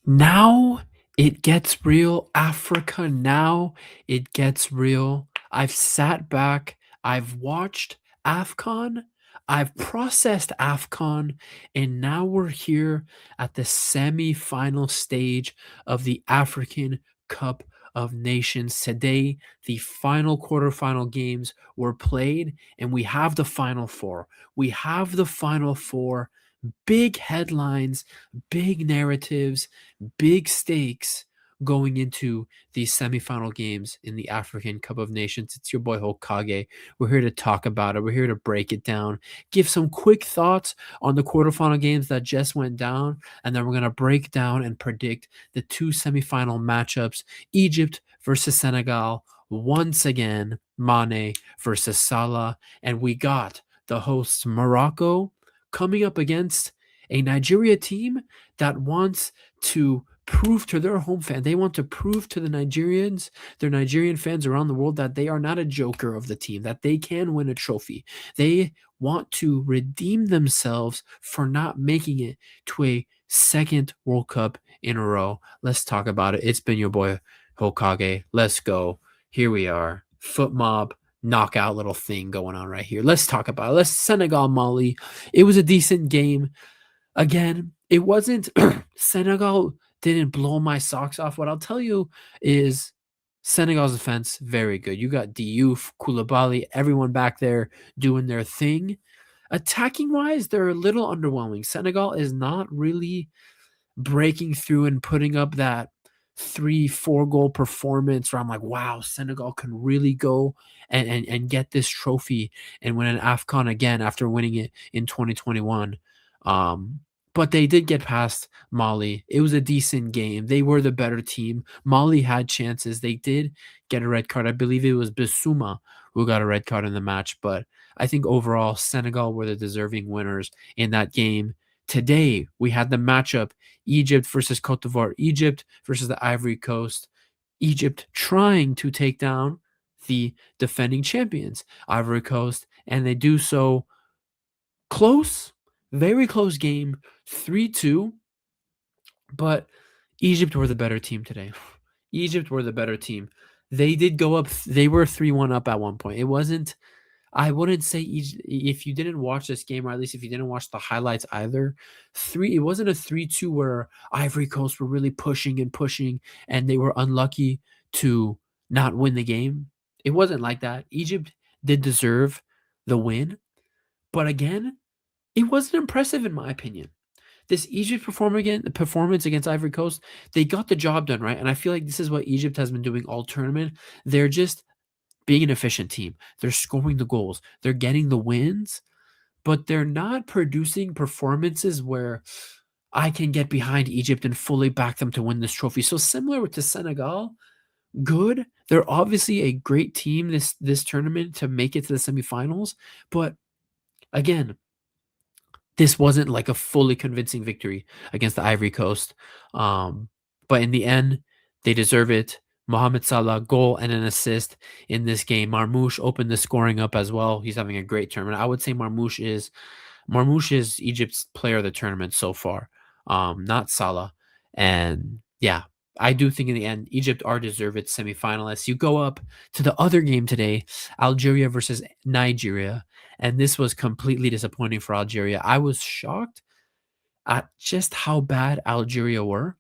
Now it gets real. Africa, now it gets real. I've sat back, I've watched Afcon, I've processed Afcon, and now we're here at the semi-final stage of the African Cup of Nations. Today, the final quarterfinal games were played, and we have the final four. We have the final four. Big headlines, big narratives, big stakes going into these semifinal games in the African Cup of Nations. It's your boy Hokage. We're here to talk about it. We're here to break it down, give some quick thoughts on the quarterfinal games that just went down, and then we're going to break down and predict the two semifinal matchups, Egypt versus Senegal. Once again, Mane versus Salah, and we got the hosts Morocco coming up against a Nigeria team that wants to prove to their home fan, they want to prove to the Nigerians, their Nigerian fans around the world, that they are not a joker of the team, that they can win a trophy. They want to redeem themselves for not making it to a second World Cup in a row. Let's talk about it. It's been your boy Hokage. Let's go. Here we are. Foot mob knockout little thing going on right here. Let's talk about it. Let's Senegal Mali. It was a decent game. Again, it wasn't Senegal didn't blow my socks off. What I'll tell you is Senegal's defense very good. You got Diouf, Koulibaly, everyone back there doing their thing. Attacking wise, they're a little underwhelming. Senegal is not really breaking through and putting up that 3-4 goal performance where I'm like, wow, Senegal can really go and get this trophy and win an AFCON again after winning it in 2021. But they did get past Mali. It was a decent game. They were the better team. Mali had chances. They did get a red card. I believe it was Bissouma who got a red card in the match. But I think overall, Senegal were the deserving winners in that game. Today, we had the matchup Egypt versus Cote d'Ivoire, Egypt versus the Ivory Coast. Egypt trying to take down the defending champions, Ivory Coast, and they do so close, very close game, 3-2. But Egypt were the better team today. Egypt were the better team. They did go up, they were 3-1 up at one point. It wasn't, I wouldn't say if you didn't watch this game, or at least if you didn't watch the highlights either, it wasn't a 3-2 where Ivory Coast were really pushing and pushing and they were unlucky to not win the game. It wasn't like that. Egypt did deserve the win, but again, it wasn't impressive in my opinion. This Egypt performance against Ivory Coast, they got the job done, right? And I feel like this is what Egypt has been doing all tournament. They're just being an efficient team. They're scoring the goals. They're getting the wins, but they're not producing performances where I can get behind Egypt and fully back them to win this trophy. So similar to Senegal, good. They're obviously a great team this tournament to make it to the semifinals, but again, this wasn't like a fully convincing victory against the Ivory Coast. But in the end, they deserve it. Mohamed Salah, goal and an assist in this game. Marmoush opened the scoring up as well. He's having a great tournament. I would say Marmoush is Egypt's player of the tournament so far, not Salah. And yeah, I do think in the end, Egypt are deserved semifinalists. You go up to the other game today, Algeria versus Nigeria. And this was completely disappointing for Algeria. I was shocked at just how bad Algeria were.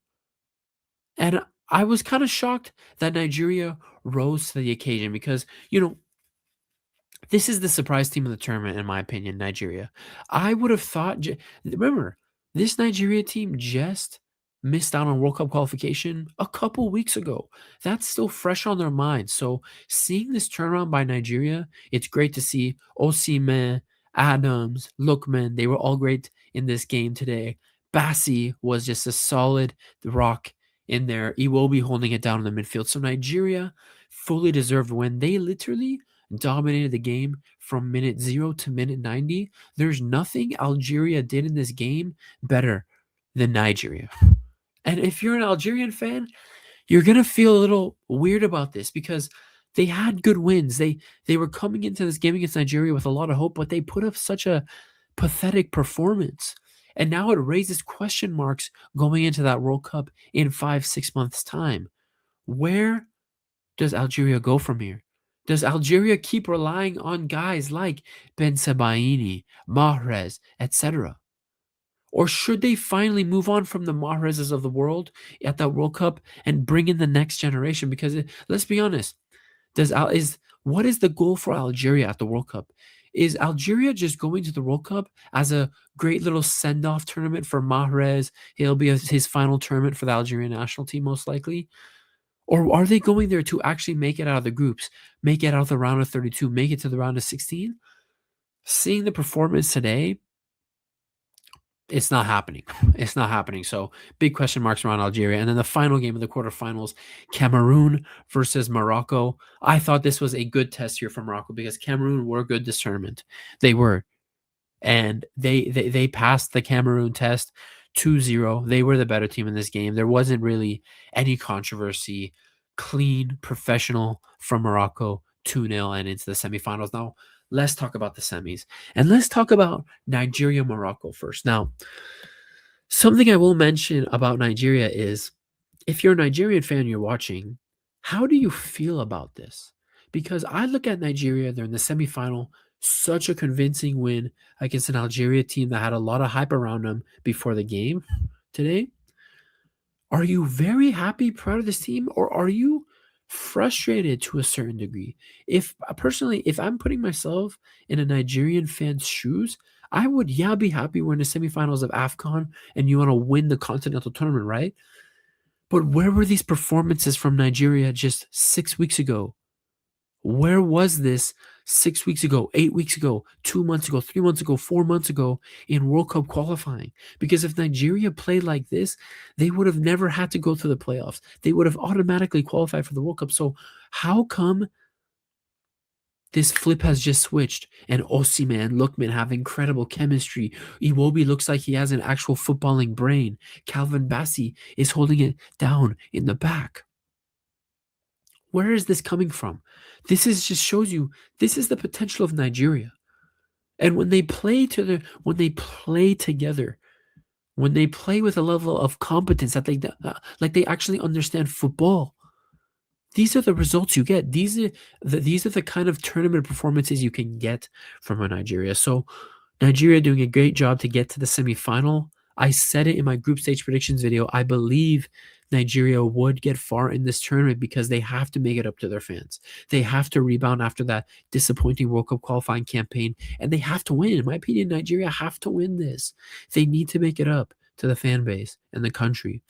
And I was kind of shocked that Nigeria rose to the occasion because, this is the surprise team of the tournament, in my opinion, Nigeria. I would have thought, remember, this Nigeria team just missed out on World Cup qualification a couple weeks ago. That's still fresh on their minds. So seeing this turnaround by Nigeria, it's great to see Osimhen, Adams, Lookman. They were all great in this game today. Bassi was just a solid rock in there. Iwobi holding it down in the midfield. So Nigeria fully deserved win. They literally dominated the game from minute 0 to minute 90. There's nothing Algeria did in this game better than Nigeria. And if you're an Algerian fan, you're going to feel a little weird about this because they had good wins. They were coming into this game against Nigeria with a lot of hope, but they put up such a pathetic performance. And now it raises question marks going into that World Cup in 5-6 months' time. Where does Algeria go from here? Does Algeria keep relying on guys like Ben Sebaini, Mahrez, etc.? Or should they finally move on from the Mahrezes of the world at that World Cup and bring in the next generation? Because let's be honest, what is the goal for Algeria at the World Cup? Is Algeria just going to the World Cup as a great little send-off tournament for Mahrez? It'll be his final tournament for the Algerian national team, most likely. Or are they going there to actually make it out of the groups, make it out of the round of 32, make it to the round of 16? Seeing the performance today, it's not happening. It's not happening. So big question marks around Algeria. And then the final game of the quarterfinals, Cameroon versus Morocco. I thought this was a good test here for Morocco because Cameroon were good discernment. They were. And they passed the Cameroon test 2-0. They were the better team in this game. There wasn't really any controversy. Clean, professional from Morocco, 2-0 and into the semifinals. Now, let's talk about the semis. And let's talk about Nigeria Morocco first. Now, something I will mention about Nigeria is if you're a Nigerian fan, you're watching, how do you feel about this? Because I look at Nigeria, they're in the semifinal, such a convincing win against an Algeria team that had a lot of hype around them before the game today. Are you very happy, proud of this team, or are you frustrated to a certain degree? If personally, if I'm putting myself in a Nigerian fan's shoes, I would, yeah, be happy we're in the semifinals of Afcon and you want to win the continental tournament, right? But where were these performances from Nigeria just 6 weeks ago? Where was this 6 weeks ago, 8 weeks ago, 2 months ago, 3 months ago, 4 months ago in World Cup qualifying? Because if Nigeria played like this, they would have never had to go through the playoffs. They would have automatically qualified for the World Cup. So how come this flip has just switched and Osimhen and Lookman have incredible chemistry? Iwobi looks like he has an actual footballing brain. Calvin Bassey is holding it down in the back. Where is this coming from? This is just shows you this is the potential of Nigeria. And when they play together, when they play with a level of competence that they actually understand football, these are the results you get. These are the kind of tournament performances you can get from a Nigeria. So Nigeria doing a great job to get to the semifinal. I said it in my group stage predictions video. I believe Nigeria would get far in this tournament because they have to make it up to their fans. They have to rebound after that disappointing World Cup qualifying campaign, and they have to win. In my opinion, Nigeria have to win this. They need to make it up to the fan base and the country.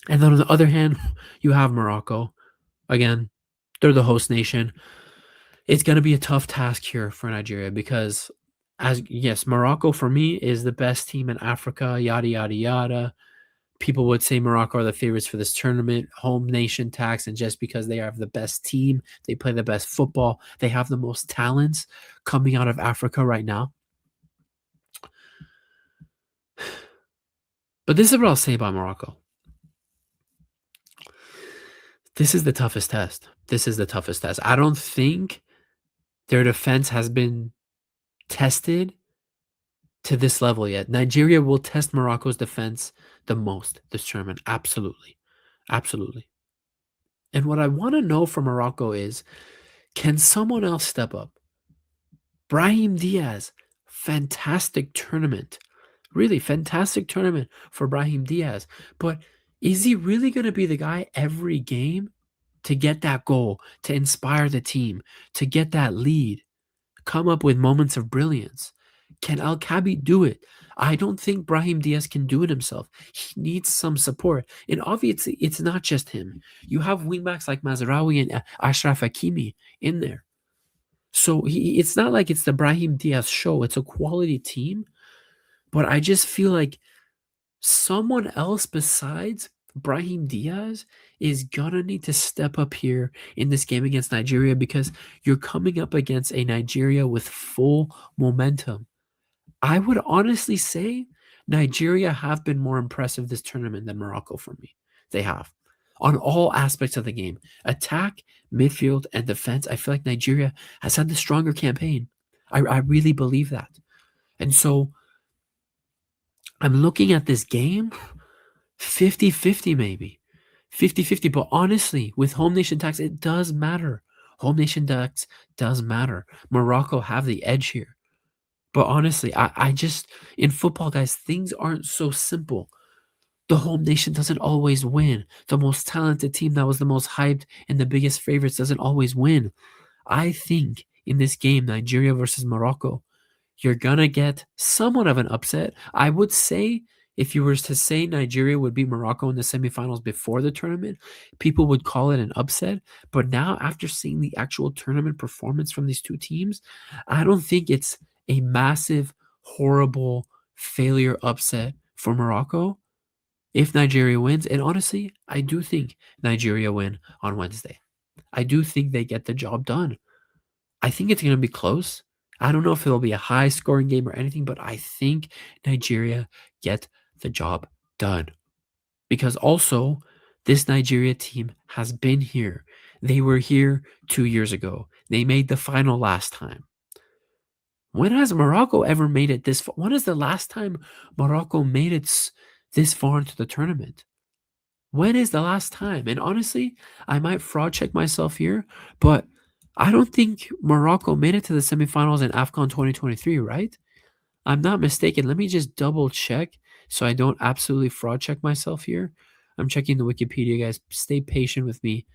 And then on the other hand, you have Morocco. Again, they're the host nation. It's going to be a tough task here for Nigeria because, yes, Morocco for me is the best team in Africa, yada, yada, yada. People would say Morocco are the favorites for this tournament, home nation tax, and just because they have the best team, they play the best football, they have the most talents coming out of Africa right now. But this is what I'll say about Morocco. This is the toughest test. This is the toughest test. I don't think their defense has been tested to this level yet. Nigeria will test Morocco's defense the most this tournament. Absolutely. Absolutely. And what I want to know from Morocco is, can someone else step up? Brahim Diaz, fantastic tournament. Really fantastic tournament for Brahim Diaz. But is he really going to be the guy every game to get that goal, to inspire the team, to get that lead, come up with moments of brilliance? Can Al Kabi do it? I don't think Brahim Diaz can do it himself. He needs some support. And obviously, it's not just him. You have wingbacks like Mazraoui and Ashraf Hakimi in there. So it's not like it's the Brahim Diaz show. It's a quality team. But I just feel like someone else besides Brahim Diaz is gonna need to step up here in this game against Nigeria because you're coming up against a Nigeria with full momentum. I would honestly say Nigeria have been more impressive this tournament than Morocco for me. They have. On all aspects of the game, attack, midfield, and defense, I feel like Nigeria has had the stronger campaign. I really believe that. And so I'm looking at this game 50-50 maybe. 50-50. But honestly, with home nation tax, it does matter. Home nation tax does matter. Morocco have the edge here. But honestly, I just, in football, guys, things aren't so simple. The home nation doesn't always win. The most talented team that was the most hyped and the biggest favorites doesn't always win. I think in this game, Nigeria versus Morocco, you're gonna get somewhat of an upset. I would say if you were to say Nigeria would beat Morocco in the semifinals before the tournament, people would call it an upset. But now, after seeing the actual tournament performance from these two teams, I don't think it's a massive, horrible failure upset for Morocco if Nigeria wins. And honestly, I do think Nigeria win on Wednesday. I do think they get the job done. I think it's going to be close. I don't know if it'll be a high scoring game or anything, but I think Nigeria get the job done. Because also, this Nigeria team has been here. They were here 2 years ago. They made the final last time. When has Morocco ever made it this far? When is the last time Morocco made it this far into the tournament? When is the last time? And honestly, I might fraud check myself here, but I don't think Morocco made it to the semifinals in Afcon 2023, right? I'm not mistaken. Let me just double check so I don't absolutely fraud check myself here. I'm checking the Wikipedia, guys. Stay patient with me.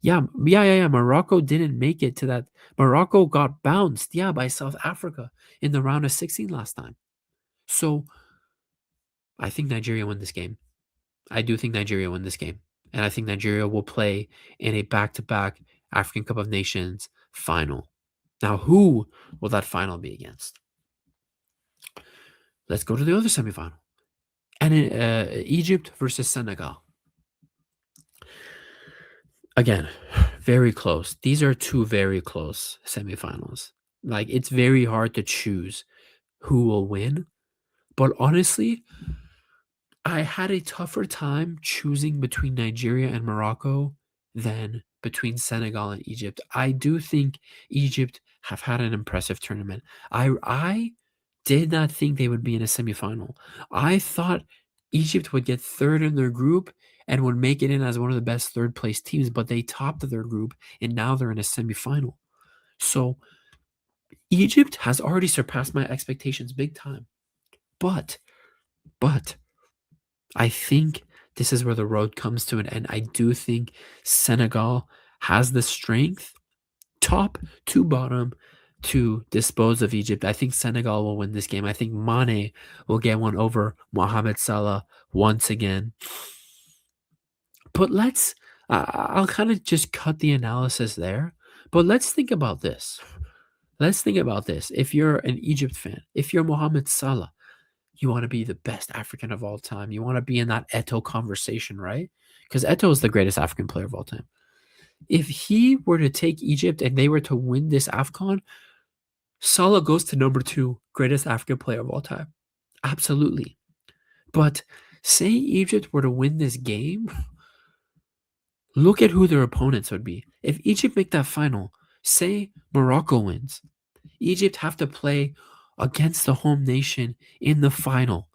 Yeah. Morocco didn't make it to that. Morocco got bounced, yeah, by South Africa in the round of 16 last time. So I think Nigeria won this game. I do think Nigeria win this game. And I think Nigeria will play in a back-to-back African Cup of Nations final. Now, who will that final be against? Let's go to the other semifinal. And Egypt versus Senegal. Again, very close. These are two very close semifinals. Like, it's very hard to choose who will win. But honestly, I had a tougher time choosing between Nigeria and Morocco than between Senegal and Egypt. I do think Egypt have had an impressive tournament. I did not think they would be in a semifinal. I thought Egypt would get third in their group and would make it in as one of the best third place teams, but they topped their group and now they're in a semifinal. So Egypt has already surpassed my expectations big time. But I think this is where the road comes to an end. I do think Senegal has the strength, top to bottom, to dispose of Egypt. I think Senegal will win this game. I think Mane will get one over Mohamed Salah once again. But I'll kind of just cut the analysis there. But let's think about this. Let's think about this. If you're an Egypt fan, if you're Mohamed Salah, you want to be the best African of all time. You want to be in that Eto'o conversation, right? Because Eto'o is the greatest African player of all time. If he were to take Egypt and they were to win this Afcon, Salah goes to number 2, greatest African player of all time. Absolutely. But say Egypt were to win this game, look at who their opponents would be. If Egypt make that final, say Morocco wins, Egypt have to play against the home nation in the final.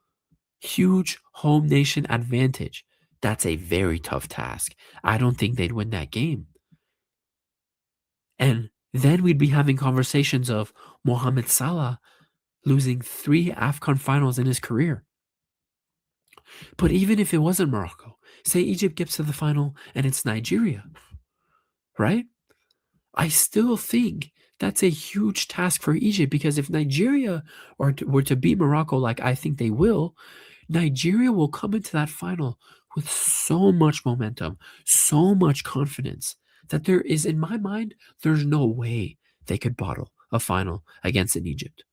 Huge home nation advantage. That's a very tough task. I don't think they'd win that game. And then we'd be having conversations of Mohamed Salah losing 3 Afcon finals in his career. But even if it wasn't Morocco, say Egypt gets to the final and it's Nigeria, right? I still think that's a huge task for Egypt, because if Nigeria were to beat Morocco like I think they will, Nigeria will come into that final with so much momentum, so much confidence that there is, in my mind, there's no way they could bottle a final against an Egypt.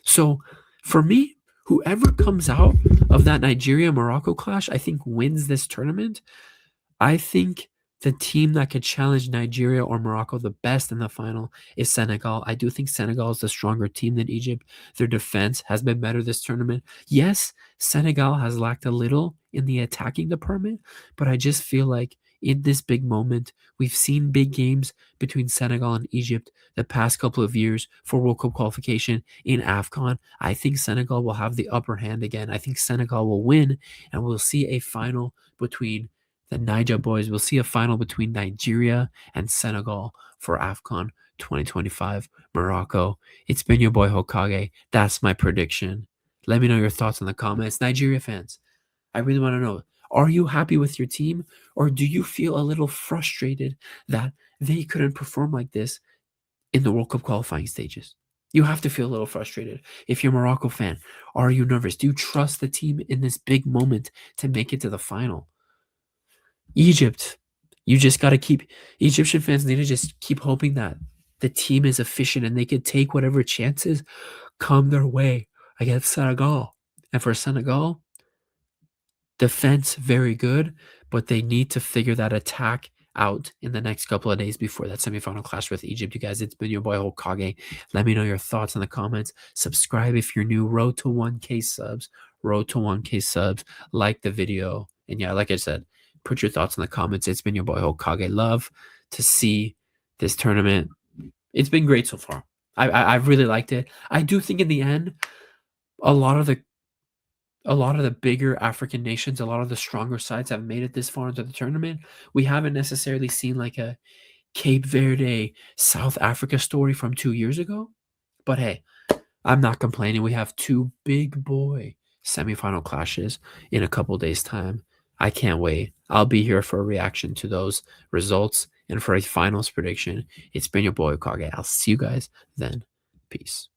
So for me, whoever comes out of that Nigeria-Morocco clash, I think wins this tournament. I think the team that could challenge Nigeria or Morocco the best in the final is Senegal. I do think Senegal is the stronger team than Egypt. Their defense has been better this tournament. Yes, Senegal has lacked a little in the attacking department, but I just feel like in this big moment. We've seen big games between Senegal and Egypt the past couple of years for World Cup qualification in Afcon. I think Senegal will have the upper hand again. I think Senegal will win, and we'll see a final between the Niger boys. We'll see a final between Nigeria and Senegal for Afcon 2025 Morocco. It's been your boy Hokage. That's my prediction. Let me know your thoughts in the comments. Nigeria fans, I really want to know, are you happy with your team, or do you feel a little frustrated that they couldn't perform like this in the World Cup qualifying stages? You have to feel a little frustrated. If you're a Morocco fan, are you nervous? Do you trust the team in this big moment to make it to the final? Egypt, you just got to keep, Egyptian fans need to just keep hoping that the team is efficient and they can take whatever chances come their way against Senegal. And for Senegal, defense very good, but they need to figure that attack out in the next couple of days before that semifinal clash with Egypt. You guys, it's been your boy Hokage. Let me know your thoughts in the comments. Subscribe if you're new. Road to 1K subs. Road to 1K subs. Like the video. And yeah, like I said, put your thoughts in the comments. It's been your boy Hokage. Love to see this tournament. It's been great so far. I've really liked it. I do think in the end, a lot of the bigger African nations, a lot of the stronger sides have made it this far into the tournament. We haven't necessarily seen like a Cape Verde, South Africa story from 2 years ago. But hey, I'm not complaining. We have two big boy semifinal clashes in a couple days' time. I can't wait. I'll be here for a reaction to those results and for a finals prediction. It's been your boy Kage. I'll see you guys then. Peace.